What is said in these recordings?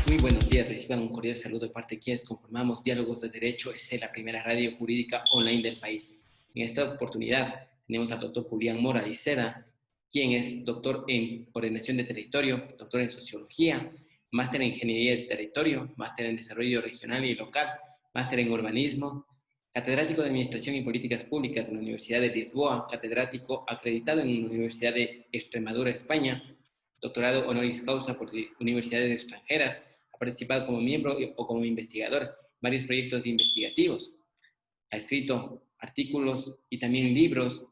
Muy buenos días, reciban un cordial saludo de parte de quienes conformamos Diálogos de Derecho SC, la primera radio jurídica online del país. En esta oportunidad tenemos al doctor Julián Mora Iceda, quien es doctor en Ordenación de Territorio, doctor en Sociología, máster en Ingeniería del Territorio, máster en Desarrollo Regional y Local, máster en Urbanismo, catedrático de Administración y Políticas Públicas en la Universidad de Lisboa, catedrático acreditado en la Universidad de Extremadura, España, doctorado honoris causa por universidades extranjeras. Ha participado como miembro o como investigador en varios proyectos investigativos. Ha escrito artículos y también libros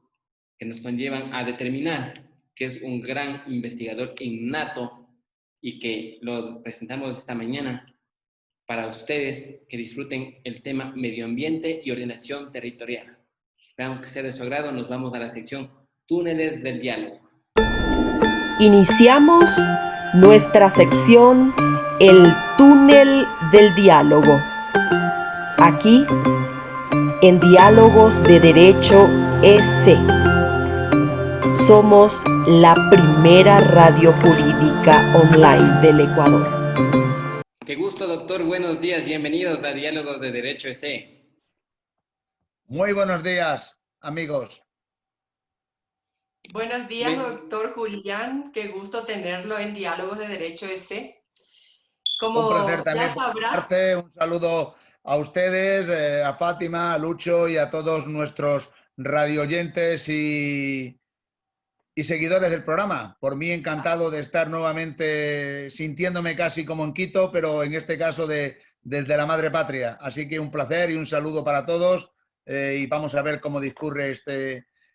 que nos conllevan a determinar que es un gran investigador innato y que lo presentamos esta mañana para ustedes que disfruten el tema medio ambiente y ordenación territorial. Esperamos que sea de su agrado. Nos vamos a la sección Túneles del Diálogo. Iniciamos nuestra sección El Túnel del Diálogo. Aquí, en Diálogos de Derecho EC. Somos la primera radio jurídica online del Ecuador. Qué gusto, doctor. Buenos días. Bienvenidos a Diálogos de Derecho EC. Muy buenos días, amigos. Buenos días, doctor Julián. Qué gusto tenerlo en Diálogos de Derecho EC. Como un placer también ya sabrá, parte. Un saludo a ustedes, a Fátima, a Lucho y a todos nuestros radioyentes y seguidores del programa. Por mí encantado de estar nuevamente sintiéndome casi como en Quito, pero en este caso desde la madre patria. Así que un placer y un saludo para todos y vamos a ver cómo discurre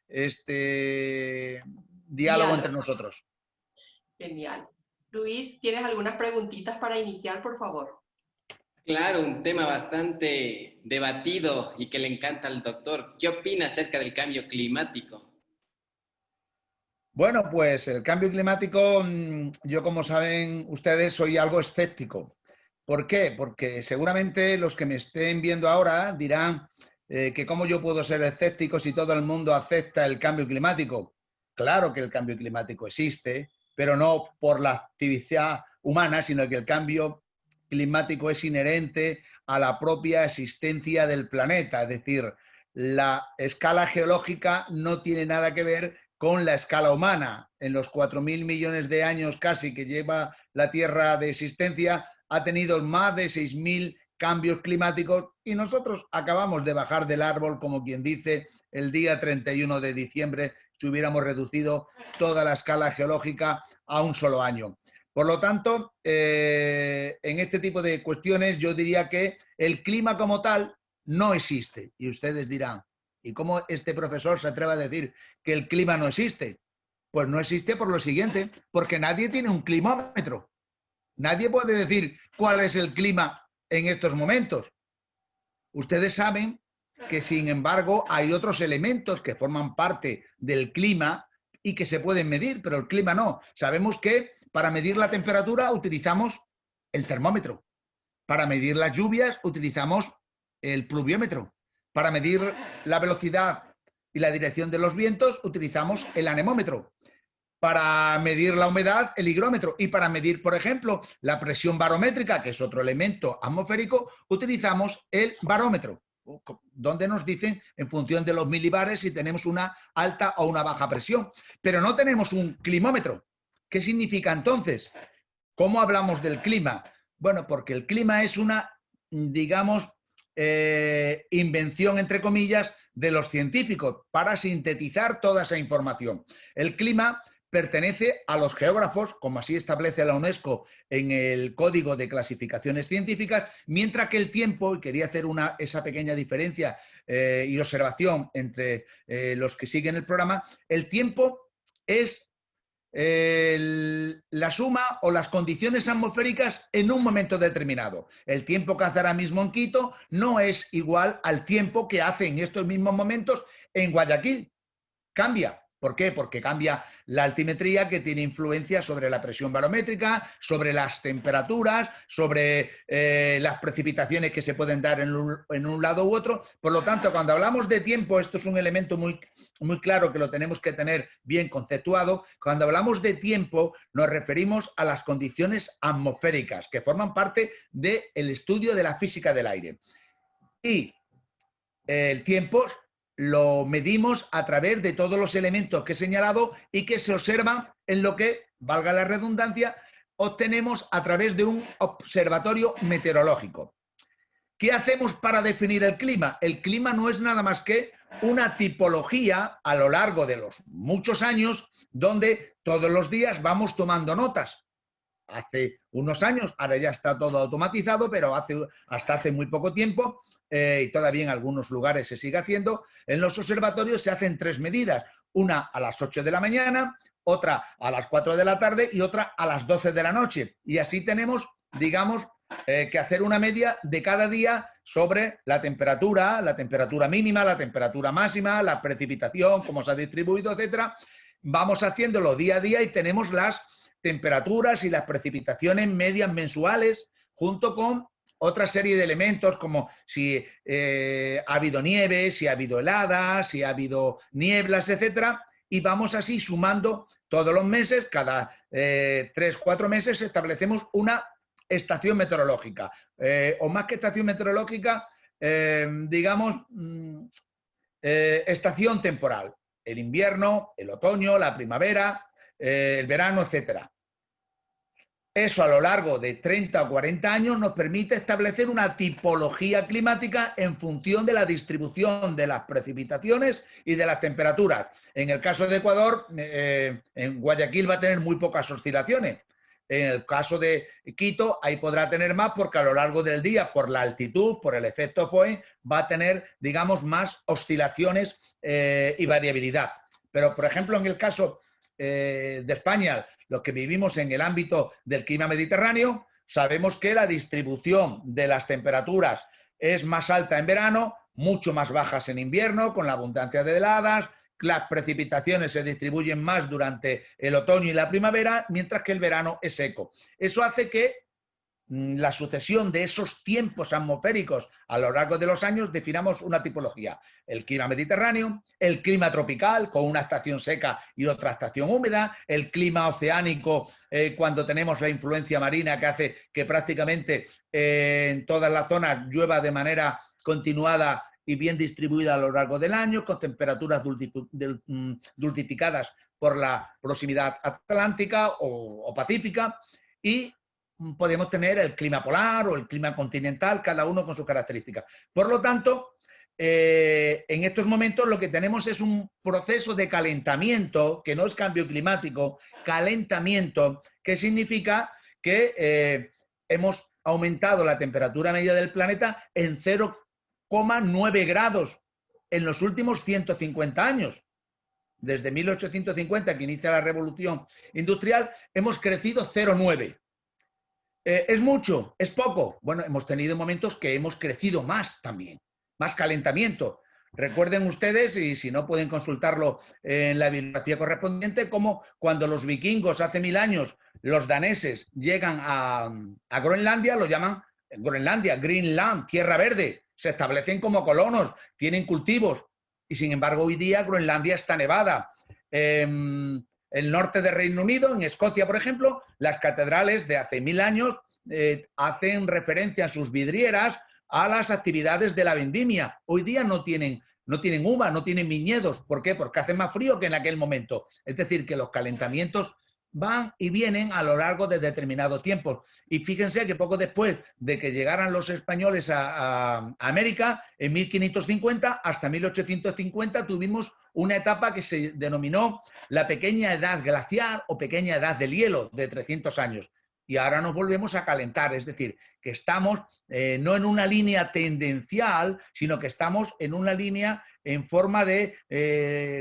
este diálogo entre nosotros. Genial. Luis, ¿tienes algunas preguntitas para iniciar, por favor? Claro, un tema bastante debatido y que le encanta al doctor. ¿Qué opina acerca del cambio climático? Bueno, pues el cambio climático, yo como saben ustedes, soy algo escéptico. ¿Por qué? Porque seguramente los que me estén viendo ahora dirán que cómo yo puedo ser escéptico si todo el mundo acepta el cambio climático. Claro que el cambio climático existe, pero no por la actividad humana, sino que el cambio climático es inherente a la propia existencia del planeta. Es decir, la escala geológica no tiene nada que ver con la escala humana. En los 4.000 millones de años casi que lleva la Tierra de existencia, ha tenido más de 6.000 cambios climáticos y nosotros acabamos de bajar del árbol, como quien dice, el día 31 de diciembre, si hubiéramos reducido toda la escala geológica a un solo año. Por lo tanto, en este tipo de cuestiones yo diría que el clima como tal no existe. Y ustedes dirán, ¿y cómo este profesor se atreve a decir que el clima no existe? Pues no existe por lo siguiente, porque nadie tiene un climómetro. Nadie puede decir cuál es el clima en estos momentos. Ustedes saben que, sin embargo, hay otros elementos que forman parte del clima y que se pueden medir, pero el clima no. Sabemos que para medir la temperatura utilizamos el termómetro. Para medir las lluvias utilizamos el pluviómetro. Para medir la velocidad y la dirección de los vientos utilizamos el anemómetro. Para medir la humedad, el higrómetro. Y para medir, por ejemplo, la presión barométrica, que es otro elemento atmosférico, utilizamos el barómetro, donde nos dicen en función de los milibares si tenemos una alta o una baja presión. Pero no tenemos un climómetro. ¿Qué significa entonces? ¿Cómo hablamos del clima? Bueno, porque el clima es una, digamos, invención, entre comillas, de los científicos para sintetizar toda esa información. El clima pertenece a los geógrafos, como así establece la UNESCO en el Código de Clasificaciones Científicas, mientras que el tiempo, y quería hacer esa pequeña diferencia y observación entre los que siguen el programa, el tiempo es la suma o las condiciones atmosféricas en un momento determinado. El tiempo que hace ahora mismo en Quito no es igual al tiempo que hace en estos mismos momentos en Guayaquil. Cambia. ¿Por qué? Porque cambia la altimetría, que tiene influencia sobre la presión barométrica, sobre las temperaturas, sobre las precipitaciones que se pueden dar en un lado u otro. Por lo tanto, cuando hablamos de tiempo, esto es un elemento muy claro que lo tenemos que tener bien conceptuado. Cuando hablamos de tiempo, nos referimos a las condiciones atmosféricas, que forman parte del estudio de la física del aire. Y el tiempo lo medimos a través de todos los elementos que he señalado y que se observan en lo que, valga la redundancia, obtenemos a través de un observatorio meteorológico. ¿Qué hacemos para definir el clima? El clima no es nada más que una tipología a lo largo de los muchos años donde todos los días vamos tomando notas. Hace unos años, ahora ya está todo automatizado, pero hasta hace muy poco tiempo, y todavía en algunos lugares se sigue haciendo, en los observatorios se hacen 3 medidas, una a las 8 de la mañana, otra a las 4 de la tarde y otra a las 12 de la noche. Y así tenemos, digamos, que hacer una media de cada día sobre la temperatura mínima, la temperatura máxima, la precipitación, cómo se ha distribuido, etcétera. Vamos haciéndolo día a día y tenemos las temperaturas y las precipitaciones medias mensuales, junto con otra serie de elementos como si ha habido nieve, si ha habido heladas, si ha habido nieblas, etcétera, y vamos así sumando todos los meses, cada 3-4 meses establecemos una estación meteorológica, o más que estación meteorológica, digamos, estación temporal, el invierno, el otoño, la primavera, el verano, etcétera. Eso a lo largo de 30 o 40 años nos permite establecer una tipología climática en función de la distribución de las precipitaciones y de las temperaturas. En el caso de Ecuador, en Guayaquil va a tener muy pocas oscilaciones. En el caso de Quito, ahí podrá tener más porque a lo largo del día, por la altitud, por el efecto Foehn, va a tener, digamos, más oscilaciones y variabilidad. Pero, por ejemplo, en el caso de España, los que vivimos en el ámbito del clima mediterráneo, sabemos que la distribución de las temperaturas es más alta en verano, mucho más bajas en invierno, con la abundancia de heladas. Las precipitaciones se distribuyen más durante el otoño y la primavera, mientras que el verano es seco. Eso hace que la sucesión de esos tiempos atmosféricos a lo largo de los años definamos una tipología. El clima mediterráneo, el clima tropical, con una estación seca y otra estación húmeda, el clima oceánico, cuando tenemos la influencia marina que hace que prácticamente en todas las zonas llueva de manera continuada y bien distribuida a lo largo del año, con temperaturas dulcificadas por la proximidad atlántica o pacífica, y podemos tener el clima polar o el clima continental, cada uno con sus características. Por lo tanto, en estos momentos lo que tenemos es un proceso de calentamiento, que no es cambio climático, calentamiento, que significa que hemos aumentado la temperatura media del planeta en 0,9 grados en los últimos 150 años. Desde 1850, que inicia la revolución industrial, hemos crecido 0,9. ¿Es mucho? ¿Es poco? Bueno, hemos tenido momentos que hemos crecido más también, más calentamiento. Recuerden ustedes, y si no pueden consultarlo en la bibliografía correspondiente, como cuando los vikingos hace 1000 años, los daneses llegan a Groenlandia, lo llaman Groenlandia, Greenland, tierra verde, se establecen como colonos, tienen cultivos, y sin embargo hoy día Groenlandia está nevada. El norte del Reino Unido, en Escocia, por ejemplo, las catedrales de hace 1000 años hacen referencia en sus vidrieras a las actividades de la vendimia. Hoy día no tienen uva, no tienen viñedos. ¿Por qué? Porque hace más frío que en aquel momento. Es decir, que los calentamientos van y vienen a lo largo de determinados tiempos. Y fíjense que poco después de que llegaran los españoles a América, en 1550 hasta 1850 tuvimos una etapa que se denominó la pequeña edad glaciar o pequeña edad del hielo, de 300 años. Y ahora nos volvemos a calentar, es decir, que estamos no en una línea tendencial, sino que estamos en una línea en forma de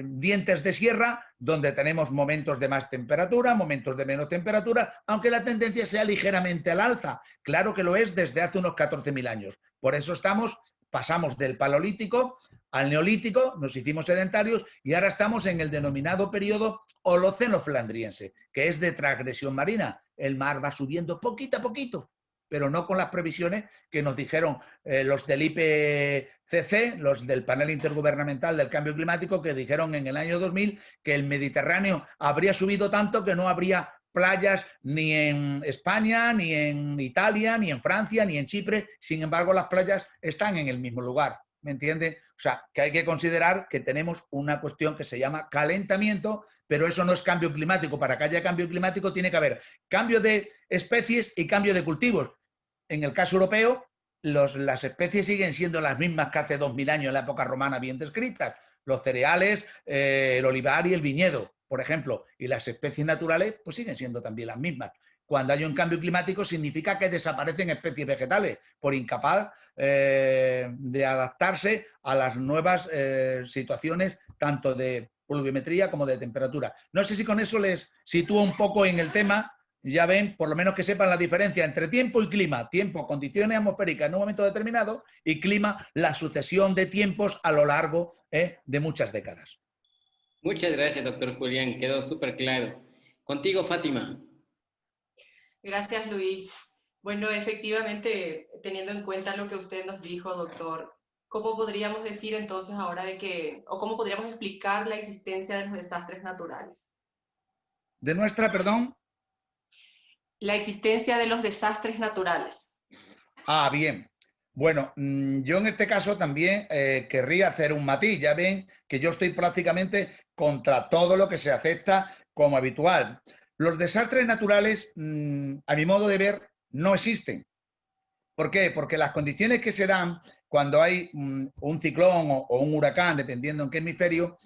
dientes de sierra, donde tenemos momentos de más temperatura, momentos de menos temperatura, aunque la tendencia sea ligeramente al alza. Claro que lo es desde hace unos 14.000 años. Por eso estamos pasamos del Paleolítico al Neolítico, nos hicimos sedentarios y ahora estamos en el denominado periodo Holoceno-Flandriense, que es de transgresión marina. El mar va subiendo poquito a poquito, pero no con las previsiones que nos dijeron los del IPCC, los del Panel Intergubernamental del Cambio Climático, que dijeron en el año 2000 que el Mediterráneo habría subido tanto que no habría playas ni en España, ni en Italia, ni en Francia, ni en Chipre. Sin embargo, las playas están en el mismo lugar, ¿me entienden? O sea, que hay que considerar que tenemos una cuestión que se llama calentamiento, pero eso no es cambio climático. Para que haya cambio climático tiene que haber cambio de especies y cambio de cultivos. En el caso europeo, las especies siguen siendo las mismas que hace 2000 años en la época romana bien descritas. Los cereales, el olivar y el viñedo, por ejemplo, y las especies naturales pues siguen siendo también las mismas. Cuando hay un cambio climático significa que desaparecen especies vegetales por incapaz de adaptarse a las nuevas situaciones tanto de pluviometría como de temperatura. No sé si con eso les sitúo un poco en el tema. Ya ven, por lo menos que sepan la diferencia entre tiempo y clima. Tiempo, condiciones atmosféricas en un momento determinado, y clima, la sucesión de tiempos a lo largo de muchas décadas. Muchas gracias, doctor Julián. Quedó súper claro. Contigo, Fátima. Gracias, Luis. Bueno, efectivamente, teniendo en cuenta lo que usted nos dijo, doctor, ¿cómo podríamos decir entonces ahora o cómo podríamos explicar la existencia de los desastres naturales? De nuestra, perdón. La existencia de los desastres naturales. Ah, bien. Bueno, yo en este caso también querría hacer un matiz. Ya ven que yo estoy prácticamente contra todo lo que se acepta como habitual. Los desastres naturales, a mi modo de ver, no existen. ¿Por qué? Porque las condiciones que se dan cuando hay un ciclón o un huracán, dependiendo en qué hemisferio,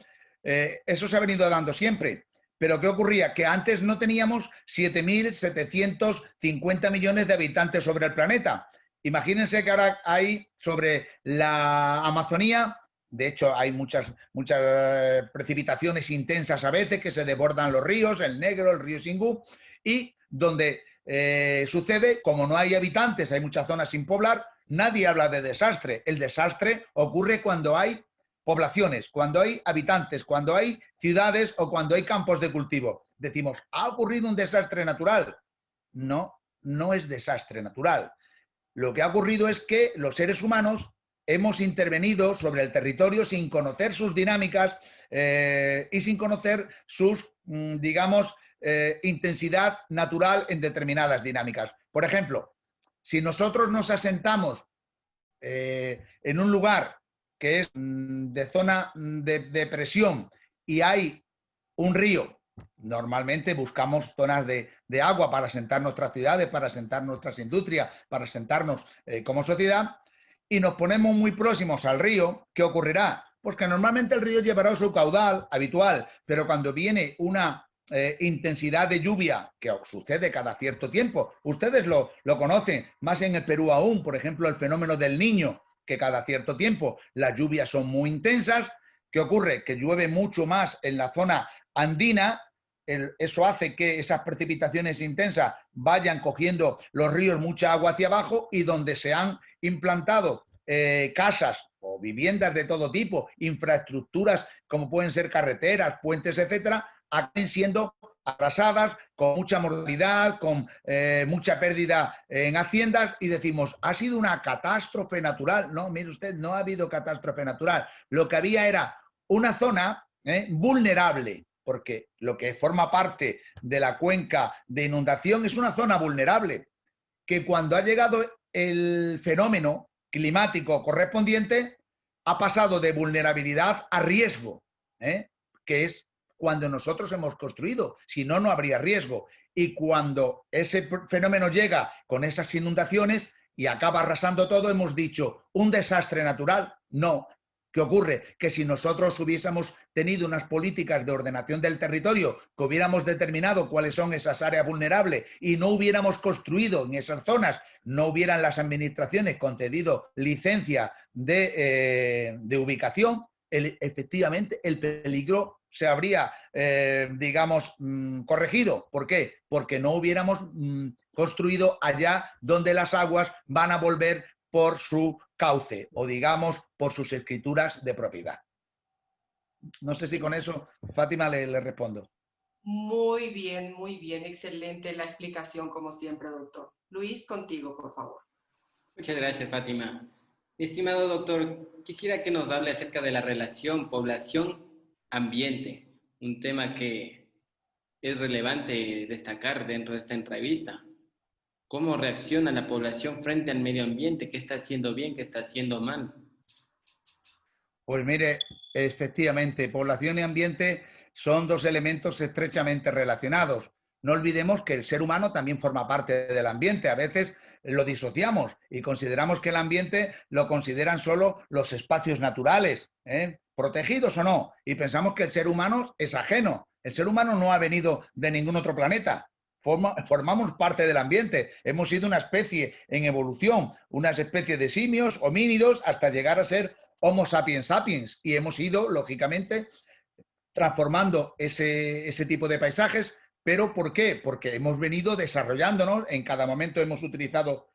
eso se ha venido dando siempre. Pero ¿qué ocurría? Que antes no teníamos 7.750 millones de habitantes sobre el planeta. Imagínense que ahora hay sobre la Amazonía, de hecho hay muchas precipitaciones intensas a veces que se desbordan los ríos, el Negro, el río Xingú, y donde sucede, como no hay habitantes, hay muchas zonas sin poblar, nadie habla de desastre. El desastre ocurre cuando hay poblaciones, cuando hay habitantes, cuando hay ciudades o cuando hay campos de cultivo. Decimos, ¿ha ocurrido un desastre natural? No, no es desastre natural. Lo que ha ocurrido es que los seres humanos hemos intervenido sobre el territorio sin conocer sus dinámicas y sin conocer sus, digamos, intensidad natural en determinadas dinámicas. Por ejemplo, si nosotros nos asentamos en un lugar que es de zona de presión y hay un río, normalmente buscamos zonas de agua para asentar nuestras ciudades, para asentar nuestras industrias, para asentarnos como sociedad, y nos ponemos muy próximos al río, ¿qué ocurrirá? Pues que normalmente el río llevará su caudal habitual, pero cuando viene una intensidad de lluvia, que sucede cada cierto tiempo, ustedes lo conocen, más en el Perú aún, por ejemplo, el fenómeno del Niño, que cada cierto tiempo las lluvias son muy intensas. ¿Qué ocurre? Que llueve mucho más en la zona andina. Eso hace que esas precipitaciones intensas vayan cogiendo los ríos mucha agua hacia abajo, y donde se han implantado casas o viviendas de todo tipo, infraestructuras como pueden ser carreteras, puentes, etcétera, acaban siendo arrasadas, con mucha mortalidad, con mucha pérdida en haciendas, y decimos, ¿ha sido una catástrofe natural? No, mire usted, no ha habido catástrofe natural. Lo que había era una zona vulnerable, porque lo que forma parte de la cuenca de inundación es una zona vulnerable, que cuando ha llegado el fenómeno climático correspondiente, ha pasado de vulnerabilidad a riesgo, que es cuando nosotros hemos construido, si no, no habría riesgo. Y cuando ese fenómeno llega con esas inundaciones y acaba arrasando todo, hemos dicho, ¿un desastre natural? No. ¿Qué ocurre? Que si nosotros hubiésemos tenido unas políticas de ordenación del territorio, que hubiéramos determinado cuáles son esas áreas vulnerables y no hubiéramos construido en esas zonas, no hubieran las administraciones concedido licencia de ubicación, efectivamente el peligro se habría, digamos, corregido. ¿Por qué? Porque no hubiéramos construido allá donde las aguas van a volver por su cauce o digamos por sus escrituras de propiedad. No sé si con eso, Fátima, le respondo. Muy bien, excelente la explicación como siempre, doctor. Luis, contigo, por favor. Muchas gracias, Fátima. Estimado doctor, quisiera que nos hable acerca de la relación población-ambiente, un tema que es relevante destacar dentro de esta entrevista. ¿Cómo reacciona la población frente al medio ambiente? ¿Qué está haciendo bien? ¿Qué está haciendo mal? Pues mire, efectivamente, población y ambiente son dos elementos estrechamente relacionados. No olvidemos que el ser humano también forma parte del ambiente. A veces lo disociamos y consideramos que el ambiente lo consideran solo los espacios naturales, protegidos o no, y pensamos que el ser humano es ajeno. El ser humano no ha venido de ningún otro planeta. Formamos parte del ambiente. Hemos sido una especie en evolución, una especie de simios, homínidos, hasta llegar a ser Homo sapiens sapiens, y hemos ido, lógicamente, transformando ese tipo de paisajes. ¿Pero por qué? Porque hemos venido desarrollándonos, en cada momento hemos utilizado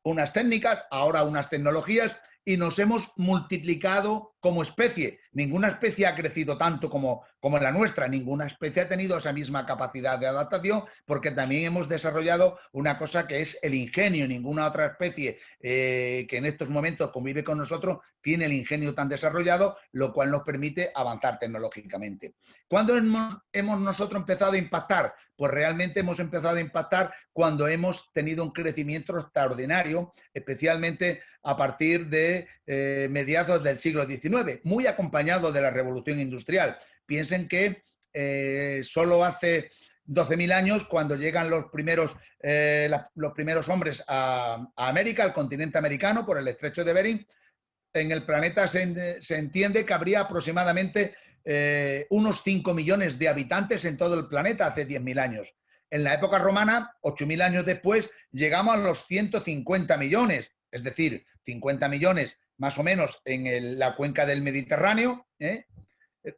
unas técnicas, ahora unas tecnologías, y nos hemos multiplicado como especie. Ninguna especie ha crecido tanto como la nuestra, ninguna especie ha tenido esa misma capacidad de adaptación, porque también hemos desarrollado una cosa que es el ingenio. Ninguna otra especie que en estos momentos convive con nosotros tiene el ingenio tan desarrollado, lo cual nos permite avanzar tecnológicamente. ¿Cuándo hemos nosotros empezado a impactar? Pues realmente hemos empezado a impactar cuando hemos tenido un crecimiento extraordinario, especialmente a partir de mediados del siglo XIX, muy acompañado de la Revolución Industrial. Piensen que solo hace 12.000 años, cuando llegan los primeros hombres a América, al continente americano, por el estrecho de Bering, en el planeta se entiende que habría aproximadamente unos 5 millones de habitantes en todo el planeta hace 10.000 años. En la época romana, 8.000 años después, llegamos a los 150 millones, es decir, 50 millones más o menos en la cuenca del Mediterráneo,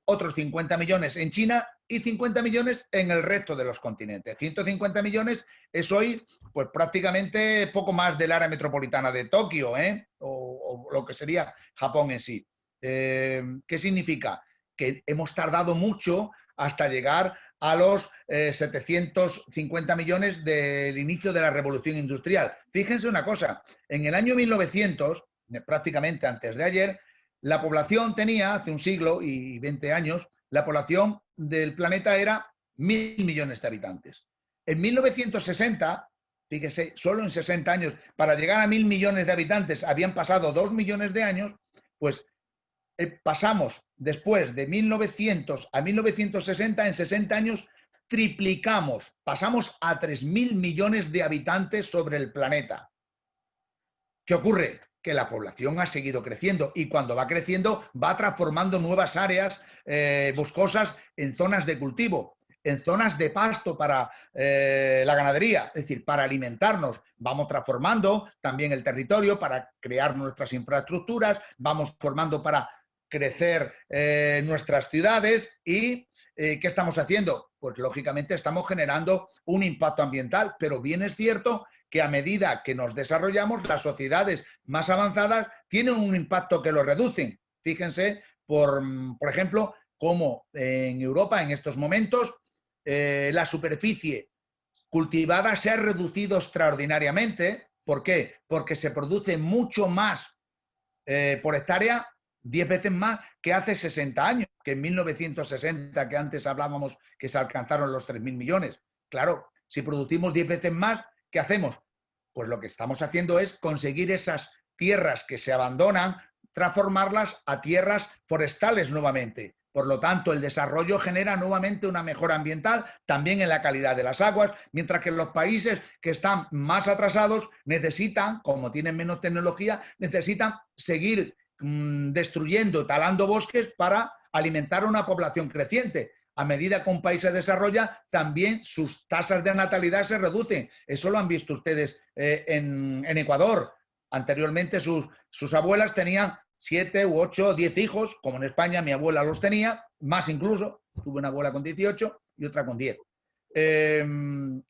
otros 50 millones en China y 50 millones en el resto de los continentes. 150 millones es hoy pues prácticamente poco más del área metropolitana de Tokio, o lo que sería Japón en sí. ¿Qué significa? Que hemos tardado mucho hasta llegar a los 750 millones del inicio de la Revolución Industrial. Fíjense una cosa, en el año 1900, prácticamente antes de ayer, la población tenía, hace un siglo y 20 años, la población del planeta era 1.000 millones de habitantes. En 1960, fíjese, solo en 60 años, para llegar a 1.000 millones de habitantes habían pasado 2 millones de años, pues pasamos después de 1900 a 1960, en 60 años, triplicamos, pasamos a 3.000 millones de habitantes sobre el planeta. ¿Qué ocurre? Que la población ha seguido creciendo y cuando va creciendo va transformando nuevas áreas boscosas en zonas de cultivo, en zonas de pasto para la ganadería, es decir, para alimentarnos. Vamos transformando también el territorio para crear nuestras infraestructuras, vamos formando para crecer nuestras ciudades y ¿qué estamos haciendo? Pues lógicamente estamos generando un impacto ambiental, pero bien es cierto que a medida que nos desarrollamos, las sociedades más avanzadas tienen un impacto que lo reducen. Fíjense, por ejemplo, cómo en Europa en estos momentos la superficie cultivada se ha reducido extraordinariamente. ¿Por qué? Porque se produce mucho más por hectárea, 10 veces más que hace 60 años, que en 1960, que antes hablábamos que se alcanzaron los 3.000 millones. Claro, si producimos 10 veces más, ¿qué hacemos? Pues lo que estamos haciendo es conseguir esas tierras que se abandonan, transformarlas a tierras forestales nuevamente. Por lo tanto, el desarrollo genera nuevamente una mejora ambiental, también en la calidad de las aguas, mientras que los países que están más atrasados necesitan, como tienen menos tecnología, necesitan seguir destruyendo, talando bosques para alimentar a una población creciente. A medida que un país se desarrolla, también sus tasas de natalidad se reducen. Eso lo han visto ustedes en Ecuador. Anteriormente sus abuelas tenían 7 u 8 o 10 hijos, como en España mi abuela los tenía, más incluso. Tuve una abuela con 18 y otra con 10.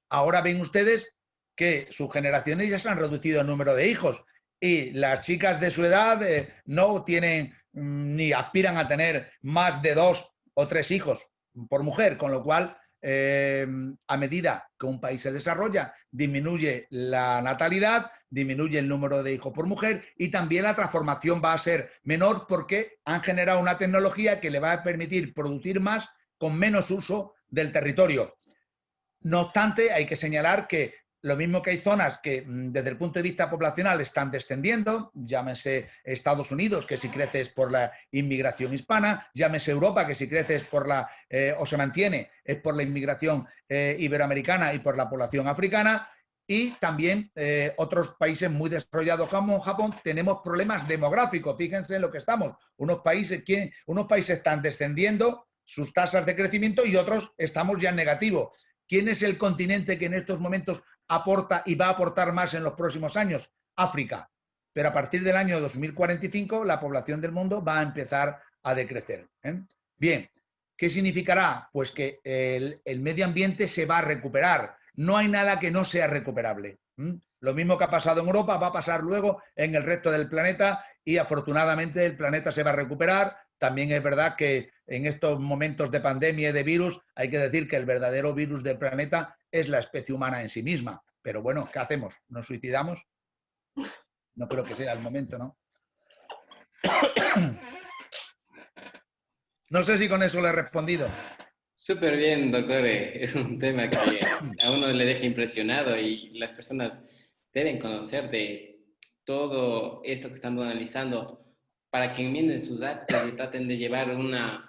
Ahora ven ustedes que sus generaciones ya se han reducido el número de hijos y las chicas de su edad no tienen ni aspiran a tener más de 2 o 3 hijos por mujer, con lo cual a medida que un país se desarrolla, disminuye la natalidad, disminuye el número de hijos por mujer y también la transformación va a ser menor porque han generado una tecnología que le va a permitir producir más con menos uso del territorio. No obstante, hay que señalar que lo mismo que hay zonas que desde el punto de vista poblacional están descendiendo, llámese Estados Unidos, que si crece es por la inmigración hispana, llámese Europa, que si crece es por o se mantiene, es por la inmigración iberoamericana y por la población africana, y también otros países muy desarrollados como Japón, tenemos problemas demográficos. Fíjense en lo que estamos. Unos países están descendiendo sus tasas de crecimiento y otros estamos ya en negativo. ¿Quién es el continente que en estos momentos aporta y va a aportar más en los próximos años? África. Pero a partir del año 2045 la población del mundo va a empezar a decrecer. Bien, ¿qué significará? Pues que el medio ambiente se va a recuperar. No hay nada que no sea recuperable. Lo mismo que ha pasado en Europa va a pasar luego en el resto del planeta y afortunadamente el planeta se va a recuperar. También es verdad que en estos momentos de pandemia y de virus hay que decir que el verdadero virus del planeta es la especie humana en sí misma. Pero bueno, ¿qué hacemos? ¿Nos suicidamos? No creo que sea el momento, ¿no? No sé si con eso le he respondido. Súper bien, doctor. Es un tema que a uno le deja impresionado y las personas deben conocer de todo esto que estamos analizando para que enmienden sus actos y traten de llevar una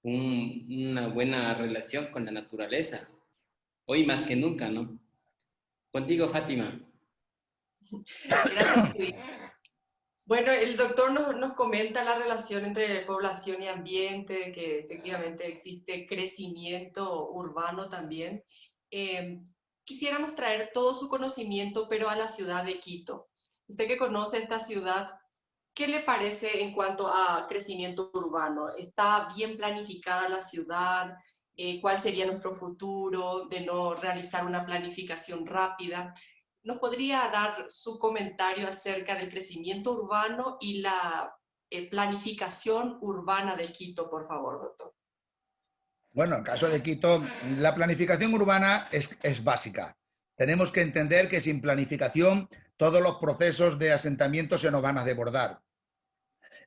buena relación con la naturaleza. Hoy más que nunca, ¿no? Contigo, Fátima. Gracias, Luis. Bueno, el doctor nos comenta la relación entre población y ambiente, que efectivamente existe crecimiento urbano también. Quisiéramos traer todo su conocimiento, pero a la ciudad de Quito. Usted que conoce esta ciudad, ¿qué le parece en cuanto a crecimiento urbano? ¿Está bien planificada la ciudad? ¿Cuál sería nuestro futuro de no realizar una planificación rápida? ¿Nos podría dar su comentario acerca del crecimiento urbano y la planificación urbana de Quito, por favor, doctor? Bueno, en el caso de Quito, la planificación urbana es básica. Tenemos que entender que sin planificación todos los procesos de asentamiento se nos van a desbordar.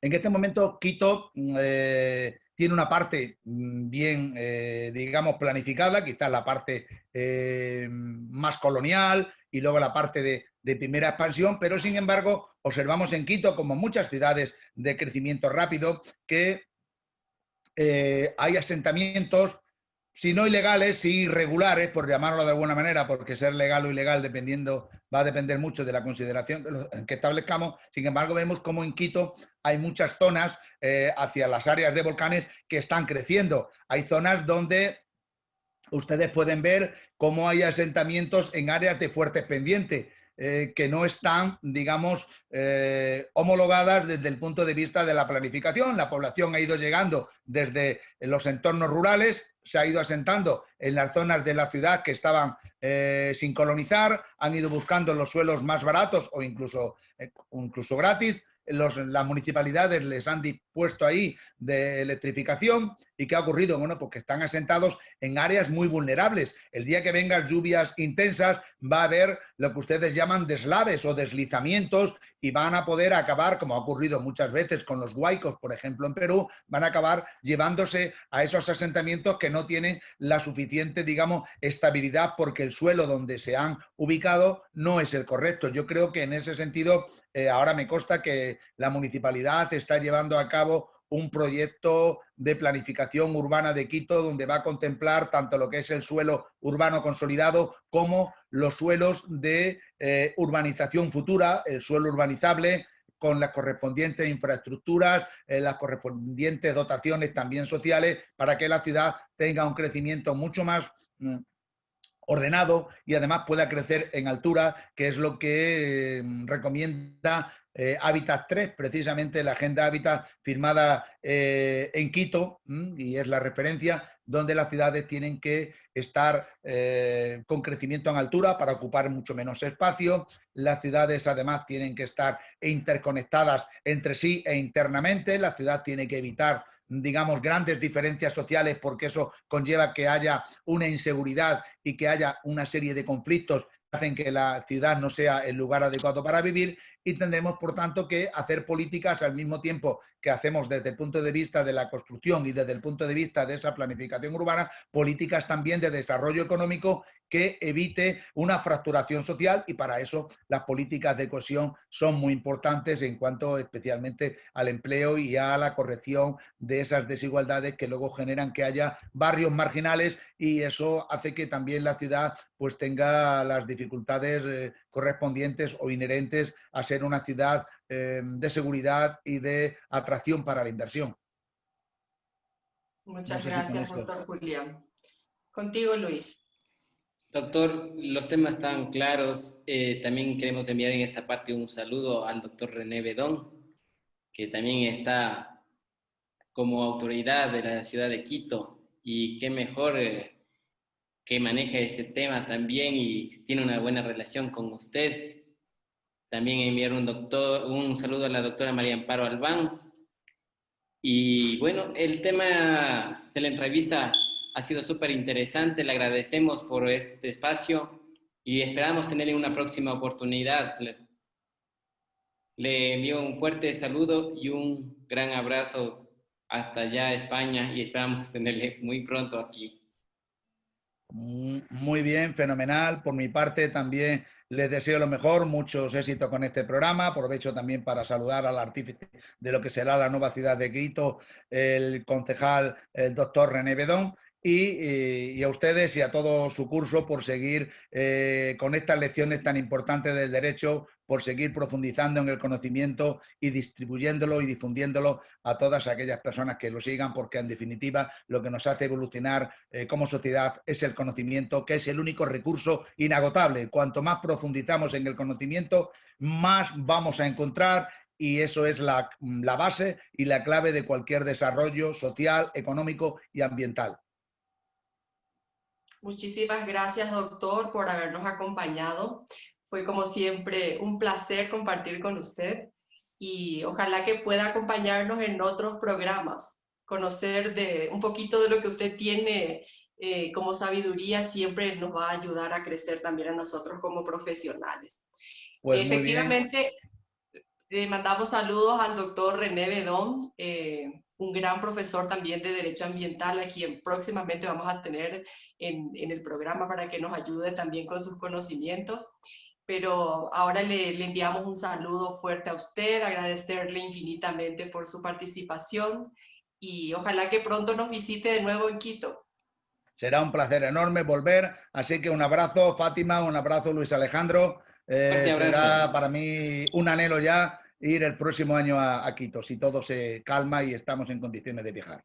En este momento, Quito tiene una parte bien, digamos, planificada, quizás la parte más colonial y luego la parte de primera expansión, pero sin embargo observamos en Quito, como muchas ciudades de crecimiento rápido, que hay asentamientos, si no ilegales, sí irregulares, por llamarlo de alguna manera, porque ser legal o ilegal va a depender mucho de la consideración que establezcamos. Sin embargo, vemos como en Quito hay muchas zonas hacia las áreas de volcanes que están creciendo. Hay zonas donde ustedes pueden ver cómo hay asentamientos en áreas de fuertes pendientes, que no están, digamos, homologadas desde el punto de vista de la planificación. La población ha ido llegando desde los entornos rurales, se ha ido asentando en las zonas de la ciudad que estaban sin colonizar, han ido buscando los suelos más baratos o incluso gratis. Las municipalidades les han dispuesto ahí de electrificación. ¿Y qué ha ocurrido? Bueno, porque están asentados en áreas muy vulnerables. El día que vengan lluvias intensas va a haber lo que ustedes llaman deslaves o deslizamientos y van a poder acabar, como ha ocurrido muchas veces con los huaicos, por ejemplo, en Perú, van a acabar llevándose a esos asentamientos que no tienen la suficiente, digamos, estabilidad porque el suelo donde se han ubicado no es el correcto. Yo creo que en ese sentido, ahora me consta que la municipalidad está llevando a cabo un proyecto de planificación urbana de Quito donde va a contemplar tanto lo que es el suelo urbano consolidado como los suelos de urbanización futura, el suelo urbanizable con las correspondientes infraestructuras, las correspondientes dotaciones también sociales para que la ciudad tenga un crecimiento mucho más ordenado y además pueda crecer en altura, que es lo que recomienda Hábitat 3, precisamente la Agenda Hábitat firmada en Quito, y es la referencia, donde las ciudades tienen que estar con crecimiento en altura para ocupar mucho menos espacio. Las ciudades además tienen que estar interconectadas entre sí e internamente. La ciudad tiene que evitar, digamos, grandes diferencias sociales, porque eso conlleva que haya una inseguridad y que haya una serie de conflictos que hacen que la ciudad no sea el lugar adecuado para vivir, y tendremos, por tanto, que hacer políticas al mismo tiempo que hacemos desde el punto de vista de la construcción y desde el punto de vista de esa planificación urbana, políticas también de desarrollo económico que evite una fracturación social, y para eso las políticas de cohesión son muy importantes en cuanto especialmente al empleo y a la corrección de esas desigualdades que luego generan que haya barrios marginales, y eso hace que también la ciudad pues tenga las dificultades correspondientes o inherentes a ser una ciudad de seguridad y de atracción para la inversión. Muchas gracias, doctor Julián. Contigo, Luis. Doctor, los temas están claros. También queremos enviar en esta parte un saludo al doctor René Bedón, que también está como autoridad de la ciudad de Quito, y qué mejor que maneja este tema también y tiene una buena relación con usted. También enviar un saludo a la doctora María Amparo Albán. Y bueno, el tema de la entrevista ha sido súper interesante. Le agradecemos por este espacio y esperamos tenerle una próxima oportunidad. Le envío un fuerte saludo y un gran abrazo hasta allá, España, y esperamos tenerle muy pronto aquí. Muy bien, fenomenal. Por mi parte también les deseo lo mejor, muchos éxitos con este programa. Aprovecho también para saludar al artífice de lo que será la nueva ciudad de Quito, el concejal, el doctor René Bedón, y a ustedes y a todo su curso por seguir con estas lecciones tan importantes del derecho, por seguir profundizando en el conocimiento y distribuyéndolo y difundiéndolo a todas aquellas personas que lo sigan, porque en definitiva lo que nos hace evolucionar como sociedad es el conocimiento, que es el único recurso inagotable. Cuanto más profundizamos en el conocimiento, más vamos a encontrar, y eso es la base y la clave de cualquier desarrollo social, económico y ambiental. Muchísimas gracias, doctor, por habernos acompañado. Fue como siempre un placer compartir con usted, y ojalá que pueda acompañarnos en otros programas. Conocer un poquito de lo que usted tiene como sabiduría siempre nos va a ayudar a crecer también a nosotros como profesionales. Pues efectivamente, mandamos saludos al doctor René Bedón, un gran profesor también de Derecho Ambiental, a quien próximamente vamos a tener en el programa para que nos ayude también con sus conocimientos. Pero ahora le enviamos un saludo fuerte a usted, agradecerle infinitamente por su participación, y ojalá que pronto nos visite de nuevo en Quito. Será un placer enorme volver, así que un abrazo, Fátima, un abrazo, Luis Alejandro. Será para mí un anhelo ya ir el próximo año a Quito, si todo se calma y estamos en condiciones de viajar.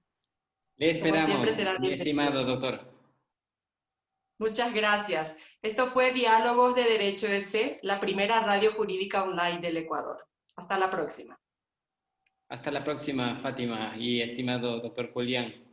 Le esperamos, mi estimado doctor. Muchas gracias. Esto fue Diálogos de Derecho EC, la primera radio jurídica online del Ecuador. Hasta la próxima. Hasta la próxima, Fátima y estimado doctor Julián.